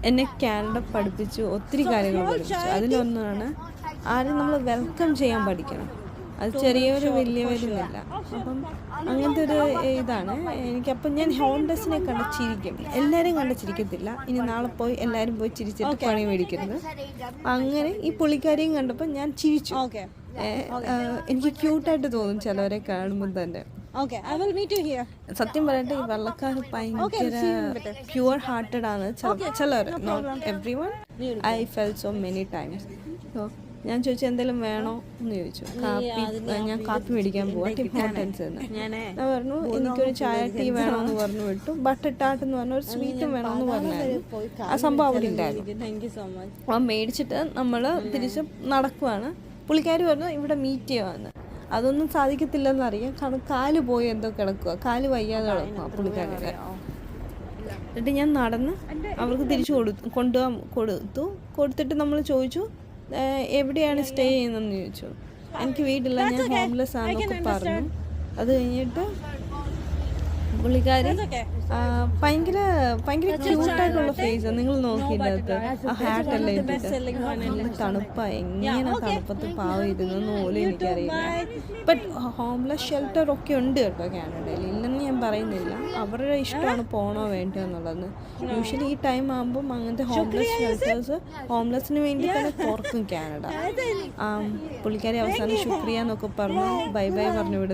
എന്നെ കാനഡ പഠിപ്പിച്ചു, ഒത്തിരി കാര്യങ്ങൾ പഠിപ്പിച്ചു. അതിലൊന്നാണ് ആരും നമ്മൾ വെൽക്കം ചെയ്യാൻ പഠിക്കണം. അത് ചെറിയവര് വലിയവരെന്നില്ല. അപ്പം അങ്ങനത്തെ ഒരു ഇതാണ് എനിക്കപ്പം. ഞാൻ ഹോംലെസ്സിനെ കണ്ട് ചിരിക്കും. എല്ലാവരും കണ്ട് ചിരിക്കത്തില്ല. ഇനി നാളെ പോയി എല്ലാവരും പോയി ചിരിച്ചിട്ട് പണി മേടിക്കരുത്. അങ്ങനെ ഈ പുള്ളിക്കാരെയും കണ്ടപ്പോൾ ഞാൻ ചിരിച്ചു. എനിക്ക് ക്യൂട്ടായിട്ട് തോന്നും ചിലവരെ കാണുമ്പോൾ തന്നെ. സത്യം പറയട്ടെ, ഈ വെള്ളക്കാർ ഭയങ്കര പ്യുവർ ഹാർട്ടഡ് ആണ് ചിലർ, not everyone. I fell so many times. ഞാൻ ചോദിച്ചു എന്തെങ്കിലും വേണോ എന്ന് ചോദിച്ചു. ഞാൻ കാപ്പി മേടിക്കാൻ പോവാം ടിം ഹോട്ടൽസ് എന്ന്. ഞാൻ പറഞ്ഞു എനിക്കൊരു ചായ ടീ വേണമെന്ന് പറഞ്ഞു വിട്ടു. ബട്ടർ ടാർട്ട് എന്ന് പറഞ്ഞ ഒരു സ്വീറ്റും വേണമെന്ന് പറഞ്ഞായിരുന്നു. ആ സംഭവം അവിടെ ഉണ്ടായിരുന്നു. ആ മേടിച്ചിട്ട് നമ്മൾ തിരിച്ച് നടക്കുവാണ്. പുള്ളിക്കാർ പറഞ്ഞു ഇവിടെ മീറ്റ് ചെയ്യുവാന്ന്. അതൊന്നും സാധിക്കത്തില്ലെന്നറിയാം, കാരണം കാല് പോയി എന്തോ കിടക്കുക, കാല് വയ്യാതെ കിടക്കുക പുള്ളിക്കാരുടെ. എന്നിട്ട് ഞാൻ നടന്ന് അവർക്ക് തിരിച്ചു കൊടുത്തിട്ട് നമ്മൾ ചോദിച്ചു എവിടെയാണ് സ്റ്റേ ചെയ്യുന്നതെന്ന് ചോദിച്ചു. എനിക്ക് വീട്ടില്ല, ഞാൻ ഹോംലെസ് ആണെന്നൊക്കെ പറഞ്ഞു. അത് കഴിഞ്ഞിട്ട് പുള്ളിക്കാരി ഭയങ്കര ക്യൂട്ടായിട്ടുള്ള ഫേസ്. നിങ്ങൾ നോക്കിയിട്ട് ആ ഹാറ്റെല്ലാം ഇട്ടിട്ട് തണുപ്പ, എങ്ങനെ തണുപ്പത്ത് പാവം ഇരുന്നെന്ന് പോലും എനിക്കറിയില്ല. ബട്ട് ഹോംലെസ് ഷെൽട്ടർ ഒക്കെ ഉണ്ട് കേട്ടോ കാനഡയിൽ, ഇല്ലെന്ന് ഞാൻ പറയുന്നില്ല. അവരുടെ ഇഷ്ടമാണ് പോകണോ വേണ്ടോ എന്നുള്ളത്. യൂഷ്വലി ഈ ടൈം ആകുമ്പം അങ്ങനത്തെ ഹോംലെസ് ഷെൽട്ടേഴ്സ് ഹോംലെസ്സിന് വേണ്ടി തന്നെ തുറക്കും കാനഡ. പുള്ളിക്കാരി അവസാനം ശുക്രിയ എന്നൊക്കെ പറഞ്ഞു ബൈ ബൈ പറഞ്ഞു വിടും.